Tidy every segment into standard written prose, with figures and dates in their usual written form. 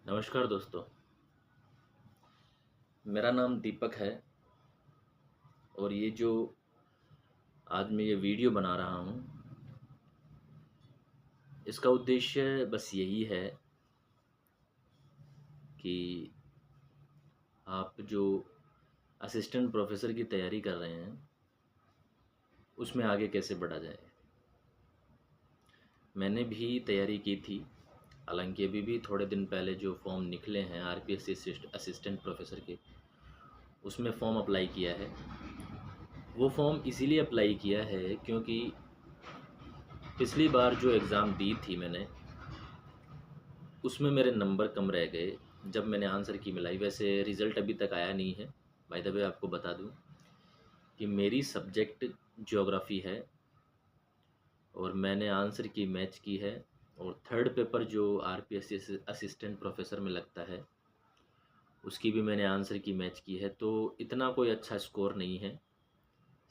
नमस्कार दोस्तों। मेरा नाम दीपक है और ये जो आज मैं ये वीडियो बना रहा हूँ, इसका उद्देश्य बस यही है कि आप जो असिस्टेंट प्रोफ़ेसर की तैयारी कर रहे हैं, उसमें आगे कैसे बढ़ा जाए। मैंने भी तैयारी की थी, हालाँकि अभी भी थोड़े दिन पहले जो फ़ॉर्म निकले हैं आरपीएससी असिस्टेंट प्रोफ़ेसर के, उसमें फ़ॉर्म अप्लाई किया है। वो फ़ॉर्म इसीलिए अप्लाई किया है क्योंकि पिछली बार जो एग्ज़ाम दी थी मैंने, उसमें मेरे नंबर कम रह गए जब मैंने आंसर की मिलाई। वैसे रिज़ल्ट अभी तक आया नहीं है। बाय द वे आपको बता दूं कि मेरी सब्जेक्ट ज्योग्राफ़ी है और मैंने आंसर की मैच की है और थर्ड पेपर जो आरपीएससी असिस्टेंट प्रोफेसर में लगता है, उसकी भी मैंने आंसर की मैच की है। तो इतना कोई अच्छा स्कोर नहीं है,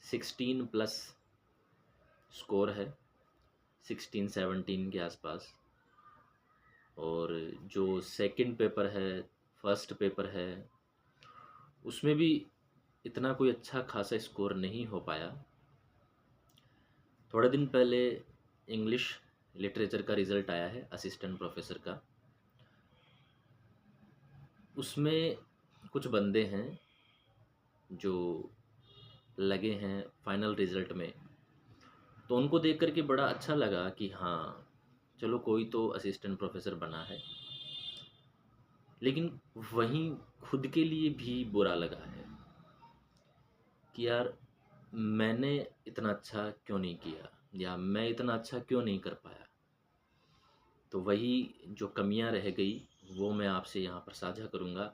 16 प्लस स्कोर है, 16-17 के आसपास। और जो सेकंड पेपर है, फर्स्ट पेपर है, उसमें भी इतना कोई अच्छा खासा स्कोर नहीं हो पाया। थोड़े दिन पहले इंग्लिश लिटरेचर का रिज़ल्ट आया है असिस्टेंट प्रोफेसर का। उसमें कुछ बंदे हैं जो लगे हैं फाइनल रिज़ल्ट में, तो उनको देख कर के बड़ा अच्छा लगा कि हाँ, चलो कोई तो असिस्टेंट प्रोफेसर बना है। लेकिन वहीं खुद के लिए भी बुरा लगा है कि यार मैंने इतना अच्छा क्यों नहीं किया या मैं इतना अच्छा क्यों नहीं कर पाया। तो वही जो कमियां रह गई वो मैं आपसे यहाँ पर साझा करूँगा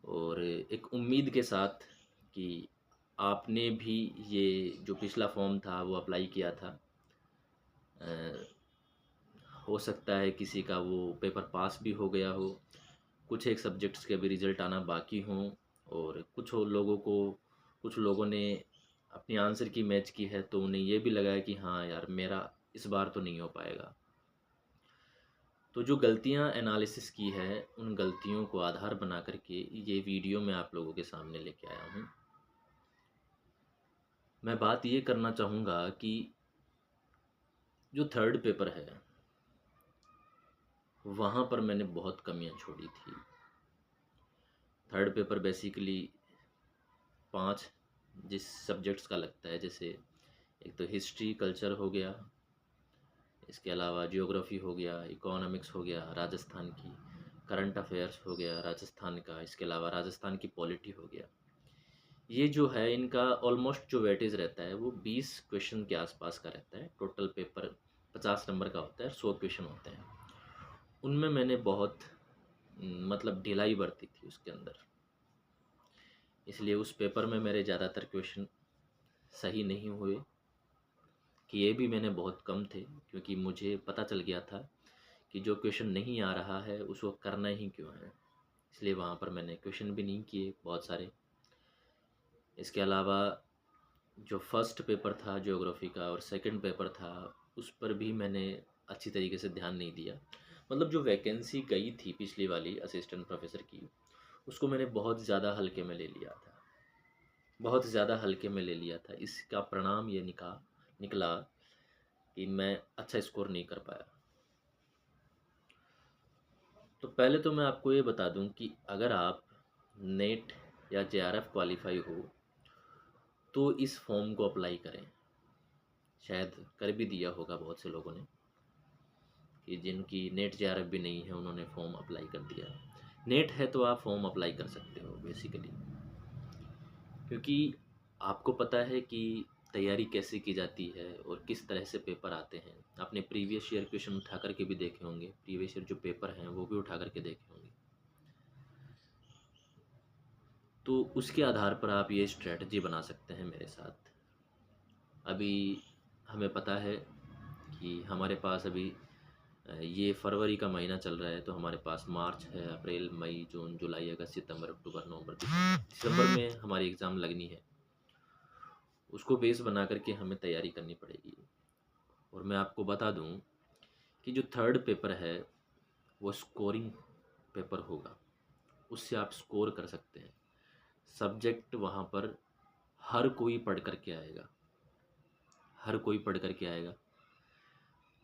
और एक उम्मीद के साथ कि आपने भी ये जो पिछला फॉर्म था वो अप्लाई किया था। अ, हो सकता है किसी का वो पेपर पास भी हो गया हो, कुछ एक सब्जेक्ट्स के अभी रिज़ल्ट आना बाकी हों और कुछ लोगों ने अपनी आंसर की मैच की है तो उन्हें ये भी लगा है कि हाँ यार मेरा इस बार तो नहीं हो पाएगा। तो जो गलतियाँ एनालिसिस की है, उन गलतियों को आधार बना कर के ये वीडियो मैं आप लोगों के सामने लेके आया हूँ। मैं बात ये करना चाहूँगा कि जो थर्ड पेपर है, वहाँ पर मैंने बहुत कमियाँ छोड़ी थी। थर्ड पेपर बेसिकली 5 जिस सब्जेक्ट्स का लगता है, जैसे एक तो हिस्ट्री, कल्चर हो गया, इसके अलावा जियोग्राफी हो गया, इकोनॉमिक्स हो गया राजस्थान की, करंट अफेयर्स हो गया राजस्थान का, इसके अलावा राजस्थान की पॉलिटी हो गया। ये जो है इनका ऑलमोस्ट जो वेटेज रहता है वो 20 क्वेश्चन के आसपास का रहता है। टोटल पेपर 50 नंबर का होता है, 100 क्वेश्चन होते हैं। उनमें मैंने बहुत मतलब ढिलाई बरती थी उसके अंदर, इसलिए उस पेपर में मेरे ज़्यादातर क्वेश्चन सही नहीं हुए। किए भी मैंने बहुत कम थे क्योंकि मुझे पता चल गया था कि जो क्वेश्चन नहीं आ रहा है उसको करना ही क्यों है, इसलिए वहाँ पर मैंने क्वेश्चन भी नहीं किए बहुत सारे। इसके अलावा जो फर्स्ट पेपर था ज्योग्राफी का और सेकंड पेपर था, उस पर भी मैंने अच्छी तरीके से ध्यान नहीं दिया। मतलब जो वैकेंसी गई थी पिछली वाली असिस्टेंट प्रोफेसर की, उसको मैंने बहुत ज़्यादा हल्के में ले लिया था, बहुत ज़्यादा हल्के में ले लिया था। इसका परिणाम ये निकला कि मैं अच्छा स्कोर नहीं कर पाया। तो पहले तो मैं आपको ये बता दूं कि अगर आप नेट या जेआरएफ क्वालिफाई हो तो इस फॉर्म को अप्लाई करें। शायद कर भी दिया होगा बहुत से लोगों ने कि जिनकी नेट जेआरएफ भी नहीं है उन्होंने फॉर्म अप्लाई कर दिया। नेट है तो आप फॉर्म अप्लाई कर सकते हो बेसिकली, क्योंकि आपको पता है कि तैयारी कैसे की जाती है और किस तरह से पेपर आते हैं। आपने प्रीवियस ईयर क्वेश्चन उठा करके भी देखे होंगे, प्रीवियस ईयर जो पेपर हैं वो भी उठा करके देखे होंगे। तो उसके आधार पर आप ये स्ट्रेटजी बना सकते हैं मेरे साथ। अभी हमें पता है कि हमारे पास अभी ये फरवरी का महीना चल रहा है, तो हमारे पास मार्च है, अप्रैल, मई, जून, जुलाई, अगस्त, सितंबर, अक्टूबर, नवंबर, दिसंबर में हमारी एग्ज़ाम लगनी है। उसको बेस बना करके हमें तैयारी करनी पड़ेगी। और मैं आपको बता दूं कि जो थर्ड पेपर है वो स्कोरिंग पेपर होगा उससे आप स्कोर कर सकते हैं। सब्जेक्ट वहाँ पर हर कोई पढ़ कर के आएगा, हर कोई पढ़ कर के आएगा।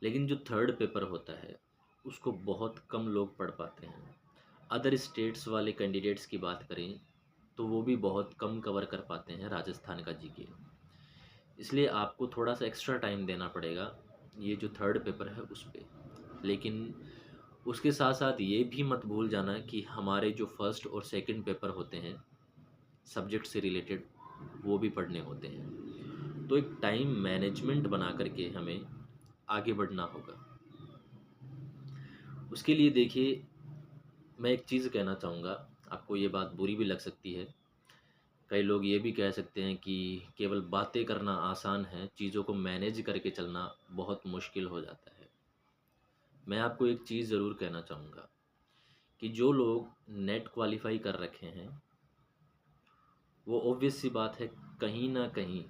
लेकिन जो थर्ड पेपर होता है उसको बहुत कम लोग पढ़ पाते हैं। अदर स्टेट्स वाले कैंडिडेट्स की बात करें तो वो भी बहुत कम कवर कर पाते हैं राजस्थान का जीके। इसलिए आपको थोड़ा सा एक्स्ट्रा टाइम देना पड़ेगा ये जो थर्ड पेपर है उस पर। लेकिन उसके साथ साथ ये भी मत भूल जाना कि हमारे जो फर्स्ट और सेकंड पेपर होते हैं सब्जेक्ट से रिलेटेड वो भी पढ़ने होते हैं। तो एक टाइम मैनेजमेंट बना करके हमें आगे बढ़ना होगा। उसके लिए देखिए मैं एक चीज़ कहना चाहूँगा, आपको ये बात बुरी भी लग सकती है। कई लोग ये भी कह सकते हैं कि केवल बातें करना आसान है, चीज़ों को मैनेज करके चलना बहुत मुश्किल हो जाता है। मैं आपको एक चीज़ ज़रूर कहना चाहूँगा कि जो लोग नेट क्वालिफाई कर रखे हैं वो ऑब्वियस सी बात है कहीं ना कहीं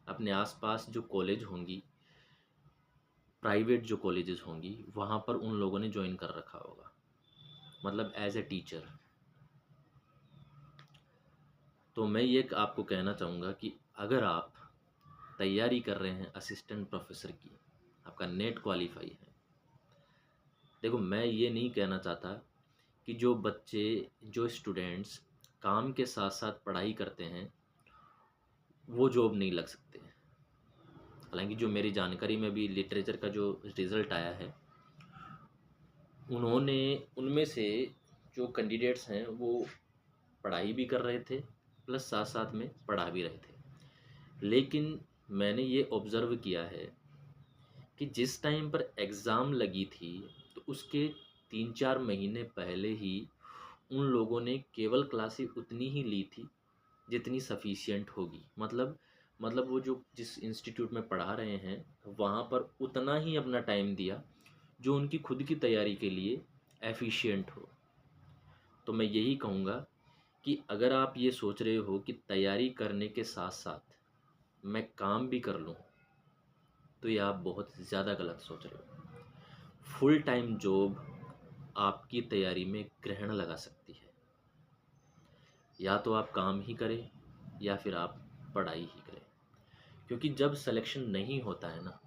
अपने आसपास जो कॉलेज होंगी, प्राइवेट जो कॉलेजेस होंगी, वहाँ पर उन लोगों ने ज्वाइन कर रखा होगा, मतलब एज ए टीचर। तो मैं ये आपको कहना चाहूँगा कि अगर आप तैयारी कर रहे हैं असिस्टेंट प्रोफेसर की, आपका नेट क्वालिफाई है, देखो मैं ये नहीं कहना चाहता कि जो बच्चे, जो स्टूडेंट्स काम के साथ साथ पढ़ाई करते हैं वो जॉब नहीं लग सकते। हालांकि जो मेरी जानकारी में भी लिटरेचर का जो रिज़ल्ट आया है उन्होंने, उनमें से जो कैंडिडेट्स हैं वो पढ़ाई भी कर रहे थे प्लस साथ साथ में पढ़ा भी रहे थे। लेकिन मैंने ये ऑब्ज़र्व किया है कि जिस टाइम पर एग्ज़ाम लगी थी तो उसके 3-4 महीने पहले ही उन लोगों ने केवल क्लासें उतनी ही ली थी जितनी सफिशिएंट होगी। मतलब वो जो जिस इंस्टीट्यूट में पढ़ा रहे हैं वहाँ पर उतना ही अपना टाइम दिया जो उनकी खुद की तैयारी के लिए एफिशिएंट हो। तो मैं यही कहूँगा कि अगर आप ये सोच रहे हो कि तैयारी करने के साथ साथ मैं काम भी कर लूँ तो ये आप बहुत ज़्यादा गलत सोच रहे हो। फुल टाइम जॉब आपकी तैयारी में ग्रहण लगा सकती है। या तो आप काम ही करें या फिर आप पढ़ाई ही करें, क्योंकि जब सिलेक्शन नहीं होता है ना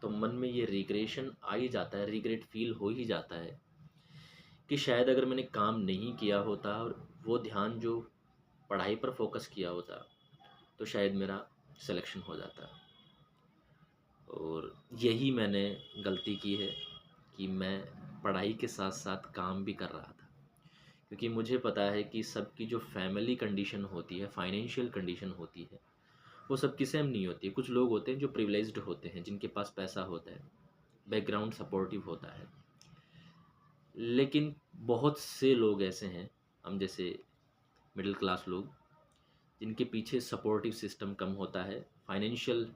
तो मन में ये रिग्रेशन आ ही जाता है, रिग्रेट फील हो ही जाता है कि शायद अगर मैंने काम नहीं किया होता और वो ध्यान जो पढ़ाई पर फोकस किया होता तो शायद मेरा सिलेक्शन हो जाता। और यही मैंने गलती की है कि मैं पढ़ाई के साथ साथ काम भी कर रहा था, क्योंकि मुझे पता है कि सबकी जो फैमिली कंडीशन होती है, फाइनेंशियल कंडीशन होती है, वो सबकी सेम नहीं होती है। कुछ लोग होते हैं जो प्रिविलेज्ड होते हैं, जिनके पास पैसा होता है, बैकग्राउंड सपोर्टिव होता है। लेकिन बहुत से लोग ऐसे हैं, हम जैसे मिडिल क्लास लोग, जिनके पीछे सपोर्टिव सिस्टम कम होता है, फाइनेंशियल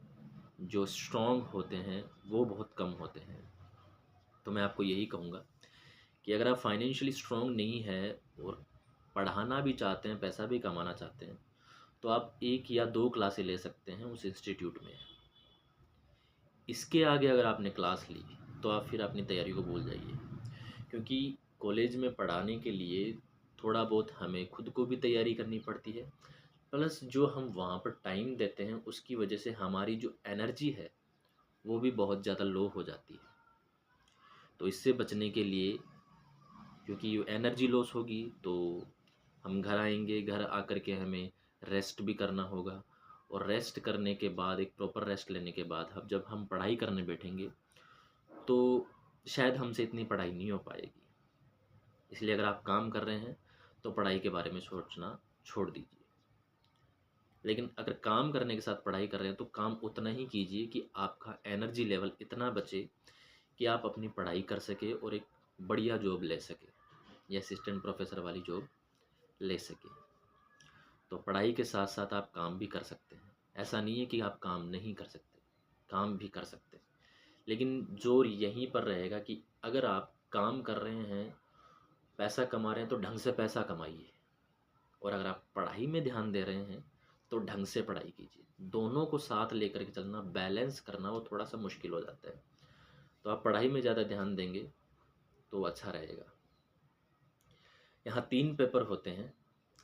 जो स्ट्रॉन्ग होते हैं वो बहुत कम होते हैं। तो मैं आपको यही कहूँगा कि अगर आप फाइनेंशियली स्ट्रॉन्ग नहीं है और पढ़ाना भी चाहते हैं, पैसा भी कमाना चाहते हैं, तो आप 1 या 2 क्लासें ले सकते हैं उस इंस्टीट्यूट में। इसके आगे अगर आपने क्लास ली तो आप फिर अपनी तैयारी को भूल जाइए, क्योंकि कॉलेज में पढ़ाने के लिए थोड़ा बहुत हमें खुद को भी तैयारी करनी पड़ती है, प्लस जो हम वहाँ पर टाइम देते हैं उसकी वजह से हमारी जो एनर्जी है वो भी बहुत ज़्यादा लो हो जाती है। तो इससे बचने के लिए, क्योंकि एनर्जी लॉस होगी तो हम घर आएंगे, घर आकर के हमें रेस्ट भी करना होगा, और रेस्ट करने के बाद, एक प्रॉपर रेस्ट लेने के बाद अब जब हम पढ़ाई करने बैठेंगे तो शायद हमसे इतनी पढ़ाई नहीं हो पाएगी। इसलिए अगर आप काम कर रहे हैं तो पढ़ाई के बारे में सोचना छोड़ दीजिए। लेकिन अगर काम करने के साथ पढ़ाई कर रहे हैं तो काम उतना ही कीजिए कि आपका एनर्जी लेवल इतना बचे कि आप अपनी पढ़ाई कर सके और एक बढ़िया जॉब ले सके, या असिस्टेंट प्रोफेसर वाली जॉब ले सके। तो पढ़ाई के साथ साथ आप काम भी कर सकते हैं, ऐसा नहीं है कि आप काम नहीं कर सकते, काम भी कर सकते हैं। लेकिन जोर यहीं पर रहेगा कि अगर आप काम कर रहे हैं, पैसा कमा रहे हैं तो ढंग से पैसा कमाइए, और अगर आप पढ़ाई में ध्यान दे रहे हैं तो ढंग से पढ़ाई कीजिए। दोनों को साथ लेकर के चलना, बैलेंस करना वो थोड़ा सा मुश्किल हो जाता है। तो आप पढ़ाई में ज़्यादा ध्यान देंगे तो अच्छा रहेगा। यहाँ 3 पेपर होते हैं,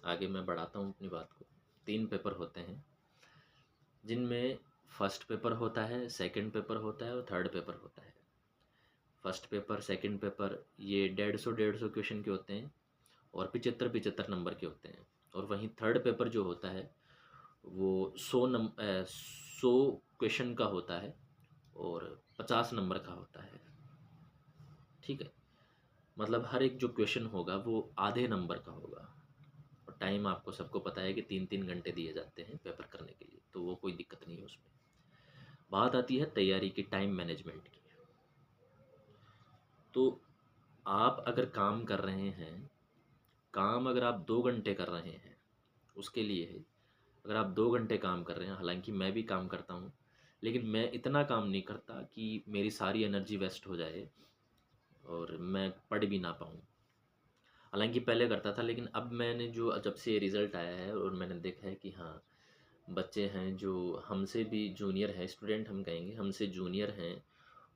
आगे मैं बढ़ाता हूँ अपनी बात को। 3 पेपर होते हैं जिनमें फर्स्ट पेपर होता है, सेकंड पेपर होता है और थर्ड पेपर होता है। फर्स्ट पेपर, सेकंड पेपर ये 150 क्वेश्चन के होते हैं और 75 नंबर के होते हैं। और वहीं थर्ड पेपर जो होता है वो 100 क्वेश्चन का होता है और 50 नंबर का होता है। ठीक है, मतलब हर एक जो क्वेश्चन होगा वो आधे नंबर का होगा। और टाइम आपको सबको पता है कि 3-3 घंटे दिए जाते हैं पेपर करने के लिए, तो वो कोई दिक्कत नहीं है उसमें। बात आती है तैयारी की, टाइम मैनेजमेंट की। तो आप अगर काम कर रहे हैं, काम अगर आप 2 घंटे कर रहे हैं, उसके लिए है। अगर आप 2 घंटे काम कर रहे हैं, हालांकि मैं भी काम करता हूँ, लेकिन मैं इतना काम नहीं करता कि मेरी सारी एनर्जी वेस्ट हो जाए और मैं पढ़ भी ना पाऊँ। हालांकि पहले करता था, लेकिन अब मैंने जो जब से रिज़ल्ट आया है और मैंने देखा है कि हाँ, बच्चे हैं जो हमसे भी जूनियर है, स्टूडेंट हम कहेंगे, हमसे जूनियर हैं,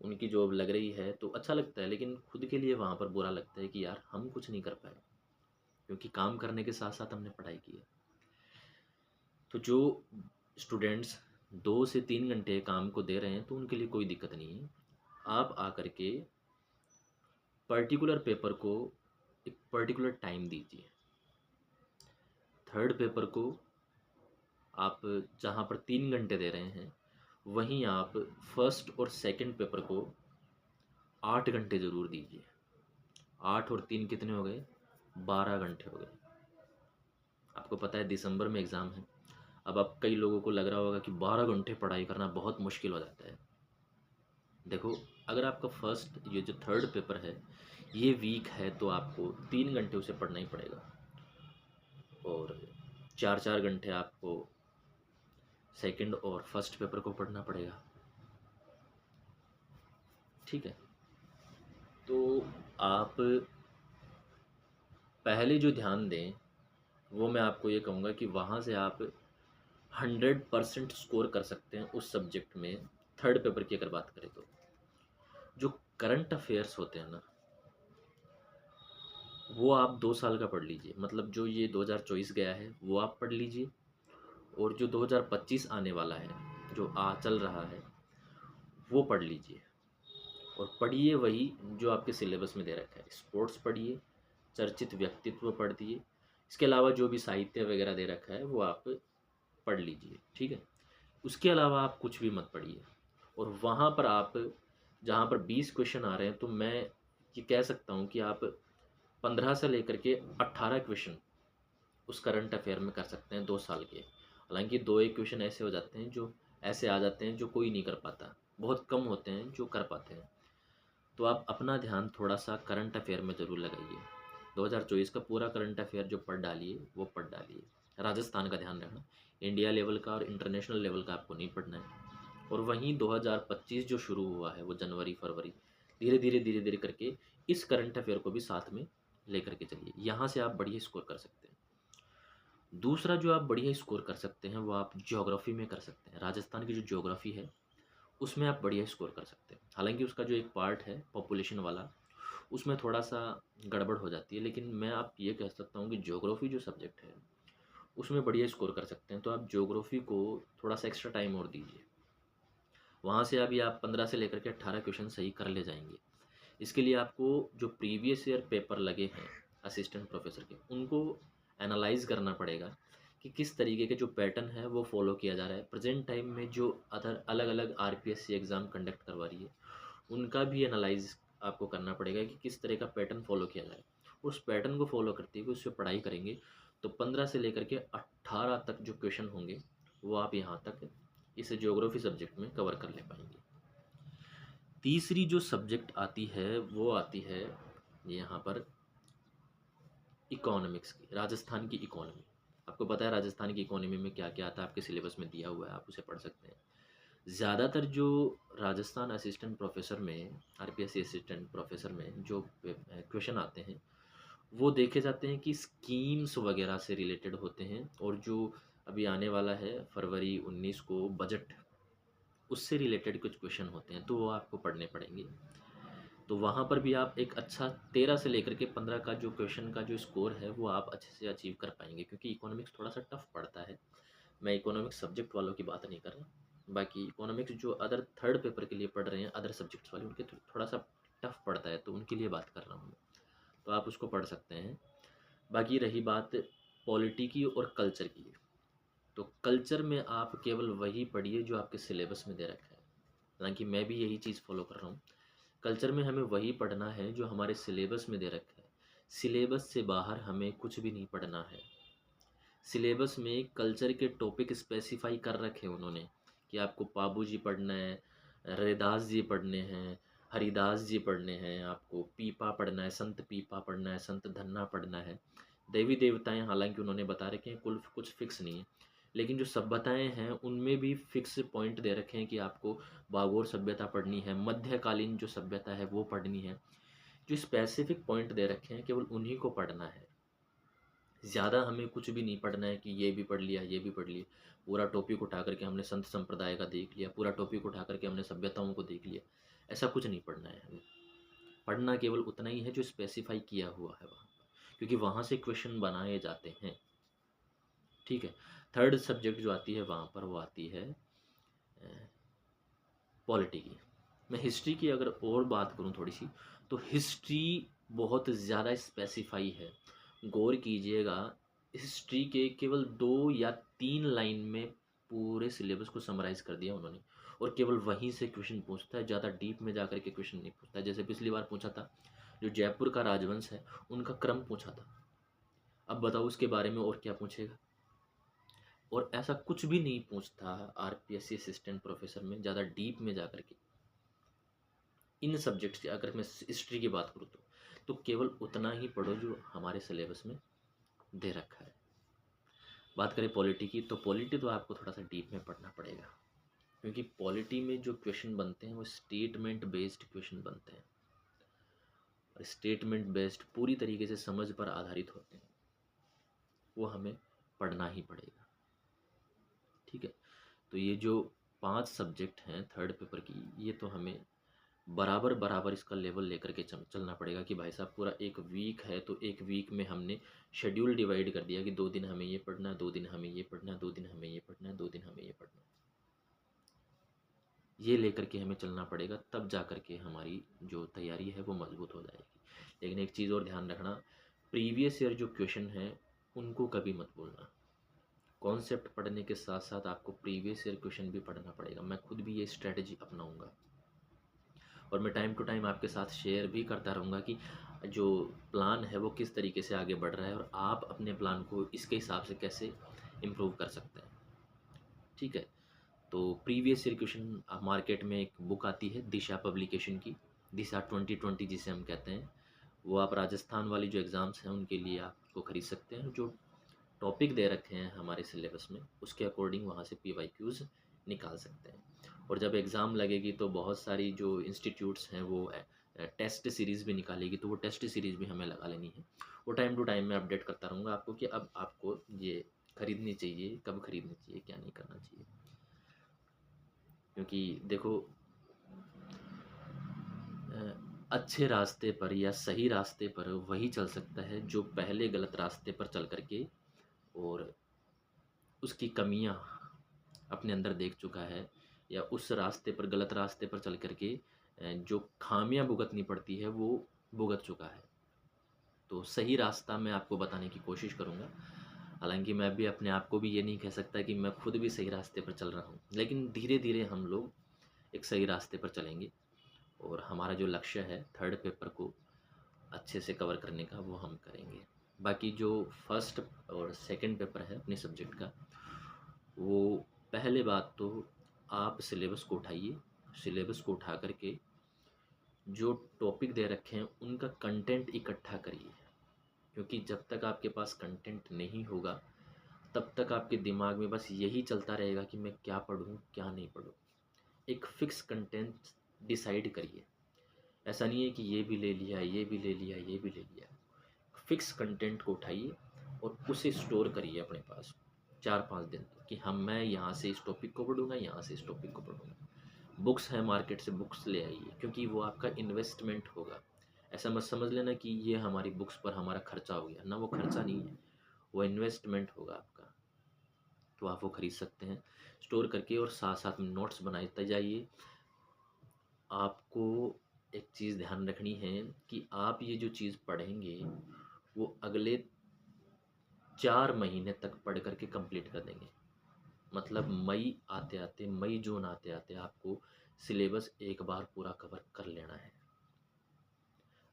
उनकी जॉब लग रही है तो अच्छा लगता है। लेकिन खुद के लिए वहाँ पर बुरा लगता है कि यार हम कुछ नहीं कर पाए, क्योंकि काम करने के साथ साथ हमने पढ़ाई की है। तो जो स्टूडेंट्स 2 से 3 घंटे काम को दे रहे हैं तो उनके लिए कोई दिक्कत नहीं है। आप आकर के पर्टिकुलर पेपर को एक पर्टिकुलर टाइम दीजिए। थर्ड पेपर को आप जहाँ पर 3 घंटे दे रहे हैं, वहीं आप फर्स्ट और सेकंड पेपर को 8 घंटे ज़रूर दीजिए। 8 और 3 कितने हो गए? 12 घंटे हो गए। आपको पता है दिसंबर में एग्ज़ाम है। अब आप कई लोगों को लग रहा होगा कि 12 घंटे पढ़ाई करना बहुत मुश्किल हो जाता है। देखो, अगर आपका फर्स्ट ये जो थर्ड पेपर है ये वीक है तो आपको 3 घंटे उसे पढ़ना ही पड़ेगा और 4-4 घंटे आपको सेकंड और फर्स्ट पेपर को पढ़ना पड़ेगा। ठीक है, तो आप पहले जो ध्यान दें वो मैं आपको ये कहूँगा कि वहाँ से आप 100% स्कोर कर सकते हैं उस सब्जेक्ट में। थर्ड पेपर की अगर बात करें तो जो करंट अफेयर्स होते हैं ना, वो आप 2 साल का पढ़ लीजिए। मतलब जो ये 2024 गया है वो आप पढ़ लीजिए, और जो 2025 आने वाला है, जो चल रहा है, वो पढ़ लीजिए। और पढ़िए वही जो आपके सिलेबस में दे रखा है। स्पोर्ट्स पढ़िए, चर्चित व्यक्तित्व पढ़ दिए, इसके अलावा जो भी साहित्य वगैरह दे रखा है वो आप पढ़ लीजिए। ठीक है, उसके अलावा आप कुछ भी मत पढ़िए। और वहाँ पर आप जहाँ पर 20 क्वेश्चन आ रहे हैं, तो मैं ये कह सकता हूँ कि आप 15 से लेकर के 18 क्वेश्चन उस करंट अफेयर में कर सकते हैं 2 साल के। हालांकि 2 एक क्वेश्चन ऐसे हो जाते हैं जो ऐसे आ जाते हैं जो कोई नहीं कर पाता, बहुत कम होते हैं जो कर पाते हैं। तो आप अपना ध्यान थोड़ा सा करंट अफेयर में ज़रूर लगाइए। 2024 का पूरा करंट अफेयर जो पढ़ डालिए वो पढ़ डालिए। राजस्थान का ध्यान रखना, इंडिया लेवल का और इंटरनेशनल लेवल का आपको नहीं पढ़ना है। और वहीं 2025 जो शुरू हुआ है वो जनवरी फरवरी, धीरे धीरे करके इस करंट अफेयर को भी साथ में लेकर के चलिए। यहाँ से आप बढ़िया स्कोर कर सकते हैं। दूसरा जो आप बढ़िया स्कोर कर सकते हैं वो आप ज्योग्राफी में कर सकते हैं। राजस्थान की जो ज्योग्राफी है उसमें आप बढ़िया स्कोर कर सकते हैं। हालांकि उसका जो एक पार्ट है पॉपुलेशन वाला, उसमें थोड़ा सा गड़बड़ हो जाती है, लेकिन मैं आप ये कह सकता हूँ कि ज्योग्राफी जो सब्जेक्ट है उसमें बढ़िया स्कोर कर सकते हैं। तो आप ज्योग्राफी को थोड़ा सा एक्स्ट्रा टाइम और दीजिए। वहाँ से अभी आप 15 से लेकर के 18 क्वेश्चन सही कर ले जाएंगे। इसके लिए आपको जो प्रीवियस ईयर पेपर लगे हैं असिस्टेंट प्रोफेसर के, उनको एनालाइज करना पड़ेगा कि किस तरीके के जो पैटर्न है वो फॉलो किया जा रहा है। प्रेजेंट टाइम में जो अदर अलग अलग आरपीएससी एग्ज़ाम कंडक्ट करवा रही है उनका भी एनालाइज आपको करना पड़ेगा कि किस तरह का पैटर्न फॉलो किया जाए। उस पैटर्न को फॉलो करते हुए उस पर पढ़ाई करेंगे तो 15 से लेकर के 18 तक जो क्वेश्चन होंगे वो आप यहाँ तक इस ज्योग्राफी सब्जेक्ट में कवर कर ले पाएंगे। तीसरी जो सब्जेक्ट आती है वो आती है यहाँ पर इकोनॉमिक्स की, राजस्थान की इकोनॉमी। आपको पता है राजस्थान की इकोनॉमी में क्या क्या आता है, आपके सिलेबस में दिया हुआ है, आप उसे पढ़ सकते हैं। ज़्यादातर जो राजस्थान असिस्टेंट प्रोफेसर में, आरपीएससी असिस्टेंट प्रोफेसर में जो क्वेश्चन आते हैं वो देखे जाते हैं कि स्कीम्स वगैरह से रिलेटेड होते हैं। और जो अभी आने वाला है फरवरी 19 को बजट, उससे रिलेटेड कुछ क्वेश्चन होते हैं, तो वो आपको पढ़ने पड़ेंगे। तो वहाँ पर भी आप एक अच्छा 13 से लेकर के 15 का जो क्वेश्चन का जो स्कोर है वो आप अच्छे से अचीव कर पाएंगे, क्योंकि इकोनॉमिक्स थोड़ा सा टफ पड़ता है। मैं इकोनॉमिक्स सब्जेक्ट वालों की बात नहीं कर रहा, बाकी इकोनॉमिक्स जो अदर थर्ड पेपर के लिए पढ़ रहे हैं अदर सब्जेक्ट्स वाले, उनके थोड़ा सा टफ पड़ता है, तो उनके लिए बात कर रहा हूँ मैं। तो आप उसको पढ़ सकते हैं। बाकी रही बात पॉलिटी की और कल्चर की, तो कल्चर में आप केवल वही पढ़िए जो आपके सिलेबस में दे रखा है। हालांकि मैं भी यही चीज़ फॉलो कर रहा हूँ। कल्चर में हमें वही पढ़ना है जो हमारे सिलेबस में दे रखा है। सिलेबस से बाहर हमें कुछ भी नहीं पढ़ना है। सिलेबस में कल्चर के टॉपिक स्पेसिफाई कर रखे हैं उन्होंने कि आपको पाबू जी पढ़ना है, रैदास जी पढ़ने हैं, हरिदास जी पढ़ने हैं, आपको पीपा पढ़ना है, संत पीपा पढ़ना है, संत धन्ना पढ़ना है। देवी देवताएं हालांकि उन्होंने बता रखे हैं, कुल कुछ फिक्स नहीं है, लेकिन जो सभ्यताएं हैं उनमें भी फिक्स पॉइंट दे रखे हैं कि आपको बागोर सभ्यता पढ़नी है, मध्यकालीन जो सभ्यता है वो पढ़नी है। जो स्पेसिफिक पॉइंट दे रखे हैं केवल उन्हीं को पढ़ना है। ज़्यादा हमें कुछ भी नहीं पढ़ना है कि ये भी पढ़ लिया ये भी पढ़ लिया। पूरा टॉपिक उठा करके हमने संत संप्रदाय का देख लिया, पूरा टॉपिक उठा करके हमने सभ्यताओं को देख लिया, ऐसा कुछ नहीं पढ़ना है हमें। पढ़ना केवल उतना ही है जो स्पेसिफाई किया हुआ है वहाँ पर, क्योंकि वहाँ से क्वेश्चन बनाए जाते हैं। ठीक है। थर्ड सब्जेक्ट जो आती है वहाँ पर वो आती है पॉलिटी की। मैं हिस्ट्री की अगर और बात करूँ थोड़ी सी, तो हिस्ट्री बहुत ज़्यादा स्पेसिफाई है। गौर कीजिएगा, हिस्ट्री के केवल 2 या 3 लाइन में पूरे सिलेबस को समराइज़ कर दिया उन्होंने, और केवल वहीं से क्वेश्चन पूछता है, ज़्यादा डीप में जाकर के क्वेश्चन नहीं पूछता। जैसे पिछली बार पूछा था जो जयपुर का राजवंश है उनका क्रम पूछा था, अब बताओ उसके बारे में और क्या पूछेगा। और ऐसा कुछ भी नहीं पूछता आरपीएससी असिस्टेंट प्रोफेसर में ज़्यादा डीप में जाकर के इन सब्जेक्ट्स की। अगर मैं हिस्ट्री की बात करूँ तो केवल उतना ही पढ़ो जो हमारे सिलेबस में दे रखा है। बात करें पॉलिटी की, तो पॉलिटी तो आपको थोड़ा सा डीप में पढ़ना पड़ेगा, क्योंकि पॉलिटी में जो क्वेश्चन बनते हैं वो स्टेटमेंट बेस्ड क्वेश्चन बनते हैं, और स्टेटमेंट बेस्ड पूरी तरीके से समझ पर आधारित होते हैं, वो हमें पढ़ना ही पड़ेगा। ठीक है। तो ये जो 5 सब्जेक्ट हैं थर्ड पेपर की, ये तो हमें बराबर बराबर इसका लेवल लेकर के चलना पड़ेगा कि भाई साहब पूरा एक वीक है तो एक वीक में हमने शेड्यूल डिवाइड कर दिया कि 2 दिन हमें ये पढ़ना है, 2 दिन हमें ये पढ़ना है, 2 दिन हमें ये पढ़ना है, 2 दिन हमें ये पढ़ना है। ये लेकर के हमें चलना पड़ेगा, तब जा कर के हमारी जो तैयारी है वो मजबूत हो जाएगी। लेकिन एक चीज़ और ध्यान रखना, प्रीवियस ईयर जो क्वेश्चन है उनको कभी मत भूलना। कॉन्सेप्ट पढ़ने के साथ साथ आपको प्रीवियस ईयर क्वेश्चन भी पढ़ना पड़ेगा। मैं खुद भी ये स्ट्रेटजी अपनाऊंगा, और मैं टाइम टू टाइम आपके साथ शेयर भी करता रहूँगा कि जो प्लान है वो किस तरीके से आगे बढ़ रहा है, और आप अपने प्लान को इसके हिसाब से कैसे इम्प्रूव कर सकते हैं। ठीक है। तो प्रीवियस ईयर क्वेश्चन मार्केट में एक बुक आती है दिशा पब्लिकेशन की, दिशा 2020 जिसे हम कहते हैं, वो आप राजस्थान वाली जो एग्ज़ाम्स हैं उनके लिए आप उसको ख़रीद सकते हैं। जो टॉपिक दे रखे हैं हमारे सिलेबस में उसके अकॉर्डिंग वहाँ से PYQs निकाल सकते हैं। और जब एग्ज़ाम लगेगी तो बहुत सारी जो इंस्टीट्यूट्स हैं वो टेस्ट सीरीज़ भी निकालेगी, तो वो टेस्ट सीरीज़ भी हमें लगा लेनी है। वो टाइम टू टाइम मैं अपडेट करता रहूँगा आपको कि अब आपको ये खरीदनी चाहिए, कब खरीदनी चाहिए, क्या नहीं करना चाहिए। क्योंकि देखो, अच्छे रास्ते पर या सही रास्ते पर वही चल सकता है जो पहले गलत रास्ते पर चल करके और उसकी कमियां अपने अंदर देख चुका है, या उस रास्ते पर गलत रास्ते पर चल करके जो खामियां भुगतनी पड़ती है वो भुगत चुका है। तो सही रास्ता मैं आपको बताने की कोशिश करूँगा। हालांकि मैं भी अपने आप को भी ये नहीं कह सकता कि मैं खुद भी सही रास्ते पर चल रहा हूँ, लेकिन धीरे धीरे हम लोग एक सही रास्ते पर चलेंगे, और हमारा जो लक्ष्य है थर्ड पेपर को अच्छे से कवर करने का वो हम करेंगे। बाकी जो फर्स्ट और सेकंड पेपर है अपने सब्जेक्ट का, वो पहले बात तो आप सिलेबस को उठाइए। सिलेबस को उठा करके जो टॉपिक दे रखे हैं उनका कंटेंट इकट्ठा करिए, क्योंकि जब तक आपके पास कंटेंट नहीं होगा तब तक आपके दिमाग में बस यही चलता रहेगा कि मैं क्या पढूं क्या नहीं पढूं। एक फिक्स कंटेंट डिसाइड करिए। ऐसा नहीं है कि ये भी ले लिया, ये भी ले लिया, ये भी ले लिया। फिक्स कंटेंट को उठाइए और उसे स्टोर करिए अपने पास 4-5 दिन तक कि हम मैं यहाँ से इस टॉपिक को पढ़ूंगा, यहाँ से इस टॉपिक को पढ़ूंगा। बुक्स हैं मार्केट से, बुक्स ले आइए, क्योंकि वो आपका इन्वेस्टमेंट होगा। ऐसा मत समझ लेना कि ये हमारी बुक्स पर हमारा खर्चा हो गया ना, वो खर्चा नहीं है, वो इन्वेस्टमेंट होगा आपका। तो आप वो खरीद सकते हैं स्टोर करके, और साथ साथ में नोट्स बनाते जाइए। आपको एक चीज़ ध्यान रखनी है कि आप ये जो चीज़ पढ़ेंगे वो अगले 4 महीने तक पढ़ करके कंप्लीट कर देंगे। मतलब मई आते आते, मई जून आते आते आपको सिलेबस एक बार पूरा कवर कर लेना है।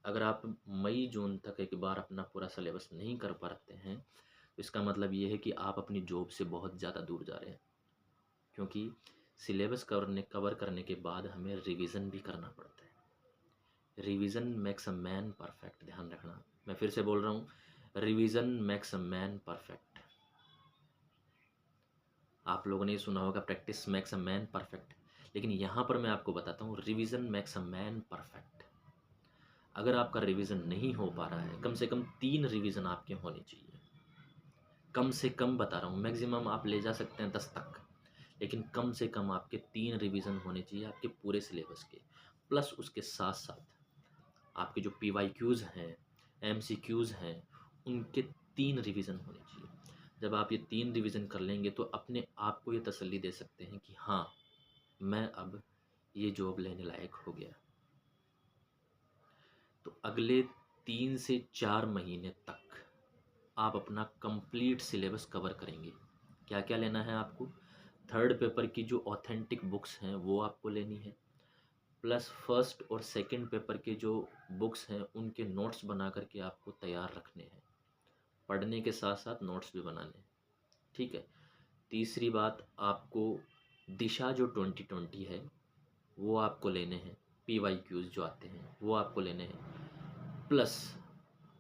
अगर आप मई जून तक एक बार अपना पूरा सिलेबस नहीं कर पाते हैं तो इसका मतलब ये है कि आप अपनी जॉब से बहुत ज़्यादा दूर जा रहे हैं, क्योंकि सिलेबस कवर करने के बाद हमें रिवीजन भी करना पड़ता है। Revision makes a man perfect, ध्यान रखना, मैं फिर से बोल रहा हूँ, revision makes a man perfect. आप लोगों ने सुना होगा practice makes a man perfect, लेकिन यहाँ पर मैं आपको बताता हूँ revision makes a man perfect. अगर आपका रिवीजन नहीं हो पा रहा है, कम से कम 3 रिवीजन आपके होने चाहिए। कम से कम बता रहा हूँ, मैक्सिमम आप ले जा सकते हैं 10 तक, लेकिन कम से कम आपके 3 रिवीजन होने चाहिए आपके पूरे सिलेबस के। प्लस उसके साथ साथ आपके जो PYQs हैं, MCQs हैं, उनके 3 रिवीजन होने चाहिए। जब आप ये 3 रिवीजन कर लेंगे तो अपने आप को ये तसल्ली दे सकते हैं कि हाँ, मैं अब ये जॉब लेने लायक हो गया। तो अगले 3 से 4 महीने तक आप अपना कंप्लीट सिलेबस कवर करेंगे। क्या क्या लेना है आपको? थर्ड पेपर की जो ऑथेंटिक बुक्स हैं वो आपको लेनी है, प्लस फर्स्ट और सेकंड पेपर के जो बुक्स हैं उनके नोट्स बना करके आपको तैयार रखने हैं। पढ़ने के साथ साथ नोट्स भी बनाने हैं, ठीक है। तीसरी बात, आपको दिशा जो 2020 है वो आपको लेने हैं, PYQs जो आते हैं वो आपको लेने हैं। प्लस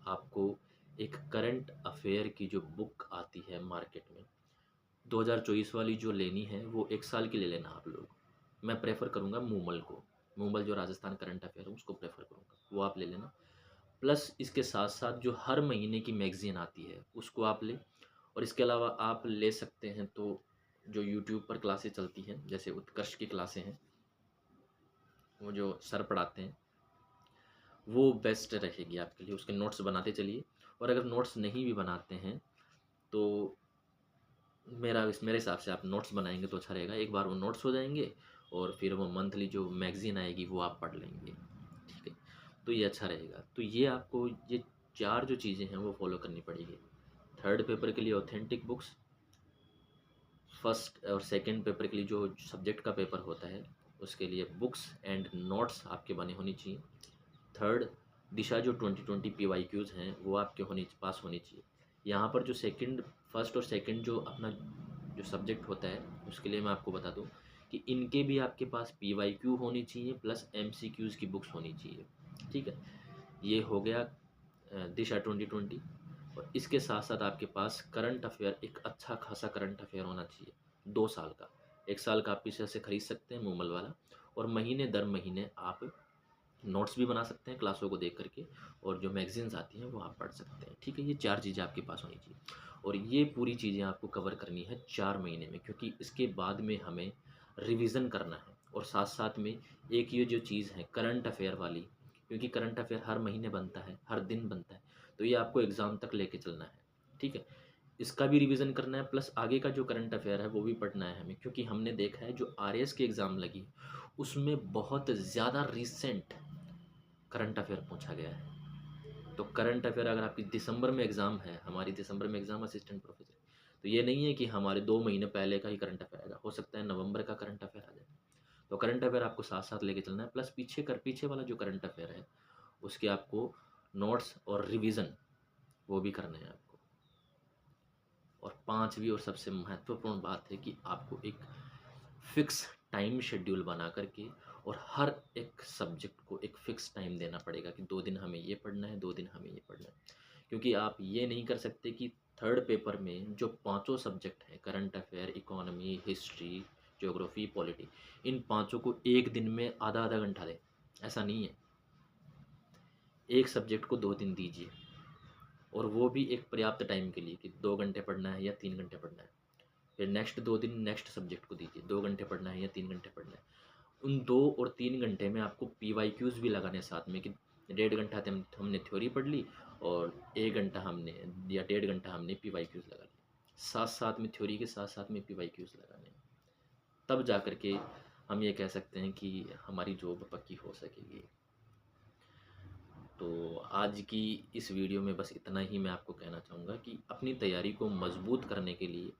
आपको एक करंट अफेयर की जो बुक आती है मार्केट में 2024 वाली जो लेनी है, वो 1 साल की ले लेना आप लोग। मैं प्रेफर करूँगा मूमल को, मूमल जो राजस्थान करंट अफेयर है उसको प्रेफर करूँगा, वो आप ले लेना। प्लस इसके साथ साथ जो हर महीने की मैगज़ीन आती है उसको आप ले, और इसके अलावा आप ले सकते हैं तो जो यूट्यूब पर क्लासेस चलती हैं, जैसे उत्कर्ष की क्लासें हैं, वो जो सर पढ़ाते हैं, वो बेस्ट रहेगी आपके लिए। उसके नोट्स बनाते चलिए, और अगर नोट्स नहीं भी बनाते हैं तो मेरे हिसाब से आप नोट्स बनाएंगे तो अच्छा रहेगा। एक बार वो नोट्स हो जाएंगे और फिर वो मंथली जो मैगज़ीन आएगी वो आप पढ़ लेंगे, ठीक है। तो ये अच्छा रहेगा। तो ये आपको ये 4 जो चीज़ें हैं वो फॉलो करनी पड़ेगी। थर्ड पेपर के लिए ऑथेंटिक बुक्स, फर्स्ट और सेकंड पेपर के लिए जो सब्जेक्ट का पेपर होता है उसके लिए बुक्स एंड नोट्स आपके बने होनी चाहिए। थर्ड, दिशा जो 2020 PYQs हैं वो आपके पास होनी चाहिए। यहाँ पर जो सेकंड, फर्स्ट और सेकंड जो अपना जो सब्जेक्ट होता है उसके लिए मैं आपको बता दूँ कि इनके भी आपके पास PYQ होनी चाहिए, प्लस MCQs की बुक्स होनी चाहिए, ठीक है। ये हो गया दिशा 2020। और इसके साथ साथ आपके पास करंट अफेयर, एक अच्छा खासा करंट अफेयर होना चाहिए 2 साल का। 1 साल का आप पीछे से खरीद सकते हैं मूमल वाला, और महीने दर महीने आप नोट्स भी बना सकते हैं क्लासों को देख करके, और जो मैगजीन्स आती हैं वो आप पढ़ सकते हैं, ठीक है। ये 4 चीज़ें आपके पास होनी चाहिए, और ये पूरी चीज़ें आपको कवर करनी है 4 महीने में, क्योंकि इसके बाद में हमें रिवीजन करना है। और साथ साथ में एक ये जो चीज़ है करंट अफेयर वाली, क्योंकि करंट अफेयर हर महीने बनता है, हर दिन बनता है, तो ये आपको एग्ज़ाम तक लेके चलना है, ठीक है। इसका भी रिवीजन करना है, प्लस आगे का जो करंट अफेयर है वो भी पढ़ना है हमें, क्योंकि हमने देखा है जो RAS की एग्ज़ाम लगी उसमें बहुत ज़्यादा रिसेंट करंट अफेयर पूछा गया है। तो करंट अफेयर अगर आपकी दिसंबर में एग्ज़ाम है, हमारी दिसंबर में एग्ज़ाम असिस्टेंट प्रोफेसर, तो ये नहीं है कि हमारे 2 महीने पहले का ही करंट अफेयर आएगा, हो सकता है नवंबर का करंट अफेयर आ जाए। तो करंट अफेयर आपको साथ साथ लेके चलना है, प्लस पीछे वाला जो करंट अफेयर है उसके आपको नोट्स और रिवीजन वो भी करने हैं आपको। और पांचवी और सबसे महत्वपूर्ण बात है कि आपको एक फिक्स टाइम शेड्यूल बना करके, और हर एक सब्जेक्ट को एक फिक्स टाइम देना पड़ेगा कि 2 दिन हमें ये पढ़ना है, 2 दिन हमें ये पढ़ना है। क्योंकि आप ये नहीं कर सकते कि थर्ड पेपर में जो पांचों सब्जेक्ट हैं, current affair, economy, history, geography, polity, इन पांचों को एक दिन में आधा आधा घंटा दें, ऐसा नहीं है। एक सब्जेक्ट को 2 दिन दीजिए, और वो भी एक पर्याप्त टाइम के लिए कि 2 घंटे पढ़ना है या 3 घंटे पढ़ना है। फिर नेक्स्ट 2 दिन नेक्स्ट सब्जेक्ट को दीजिए, 2 घंटे पढ़ना है या 3 घंटे पढ़ना है। उन 2 और 3 घंटे में आपको पीवाईक्यूज़ भी लगाने हैं साथ में कि 1.5 घंटा हमने थ्योरी पढ़ ली और 1 घंटा हमने या 1.5 घंटा हमने पीवाईक्यूज़ लगा लिए। साथ-साथ में थ्योरी के साथ-साथ में पीवाईक्यूज़ लगाने हैं। तब जा कर के हम ये कह सकते हैं कि हमारी जॉब पक्की हो सकेगी। तो आज की इस वीडियो में बस इतना ही मैं आपको कहना चाहूँगा कि अपनी तैयारी को मजबूत करने के लिए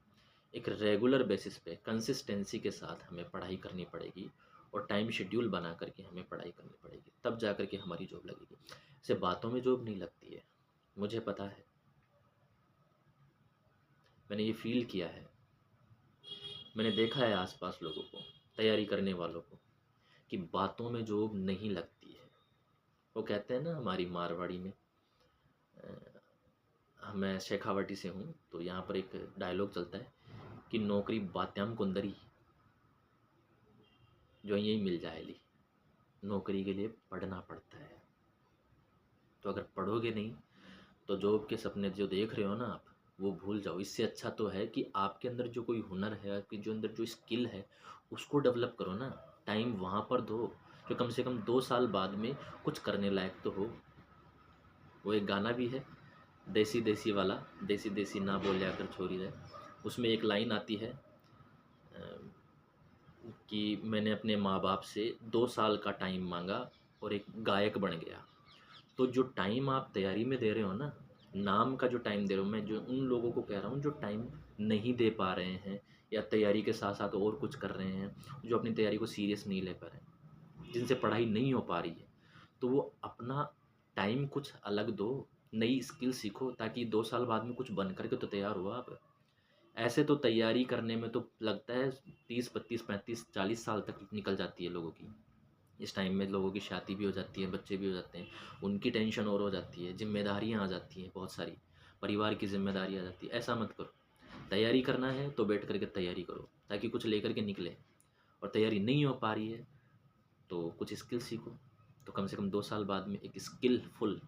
एक रेगुलर बेसिस पे कंसिस्टेंसी के साथ हमें पढ़ाई करनी पड़ेगी और टाइम शेड्यूल बना करके हमें पढ़ाई करनी पड़ेगी, तब जा कर के हमारी जॉब लगेगी। ऐसे बातों में जॉब नहीं लगती है, मुझे पता है, मैंने ये फ़ील किया है, मैंने देखा है आसपास लोगों को, तैयारी करने वालों को, कि बातों में जॉब नहीं लगती है। वो कहते हैं ना हमारी मारवाड़ी में, मैं शेखावाटी से हूँ, तो यहाँ पर एक डायलॉग चलता है कि नौकरी बात्याम कुंदरी जो यही मिल जाएगी। नौकरी के लिए पढ़ना पड़ता है, तो अगर पढ़ोगे नहीं तो जॉब के सपने जो देख रहे हो ना आप, वो भूल जाओ। इससे अच्छा तो है कि आपके अंदर जो कोई हुनर है, आपके जो अंदर जो स्किल है, उसको डेवलप करो ना। टाइम वहाँ पर दो जो कम से कम 2 साल बाद में कुछ करने लायक तो हो। वो एक गाना भी है, देसी देसी वाला, देसी देसी ना बोलिया कर छोरी है। उसमें एक लाइन आती है कि मैंने अपने माँ बाप से 2 साल का टाइम मांगा और एक गायक बन गया। तो जो टाइम आप तैयारी में दे रहे हो ना, नाम का जो टाइम दे रहे हो, मैं जो उन लोगों को कह रहा हूँ जो टाइम नहीं दे पा रहे हैं या तैयारी के साथ साथ और कुछ कर रहे हैं, जो अपनी तैयारी को सीरियस नहीं ले पा रहे हैं, जिनसे पढ़ाई नहीं हो पा रही है, तो वो अपना टाइम कुछ अलग दो, नई स्किल सीखो, ताकि 2 साल बाद में कुछ बन करके तो तैयार हो आप। ऐसे तो तैयारी करने में तो लगता है 30, 32, 35, 40 साल तक निकल जाती है लोगों की। इस टाइम में लोगों की शादी भी हो जाती है, बच्चे भी हो जाते हैं, उनकी टेंशन और हो जाती है, ज़िम्मेदारियाँ आ जाती हैं बहुत सारी, परिवार की ज़िम्मेदारी आ जाती है। ऐसा मत करो, तैयारी करना है तो बैठ कर के तैयारी करो, ताकि कुछ लेकर के निकले। और तैयारी नहीं हो पा रही है तो कुछ स्किल सीखो, तो कम से कम 2 साल बाद में एक स्किलफुल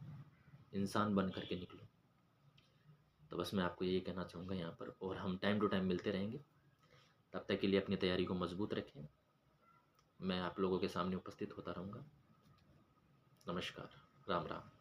इंसान बन कर के निकलो। तो बस मैं आपको यही कहना चाहूँगा यहाँ पर, और हम टाइम टू टाइम मिलते रहेंगे। तब तक के लिए अपनी तैयारी को मजबूत रखें। मैं आप लोगों के सामने उपस्थित होता रहूँगा। नमस्कार, राम राम।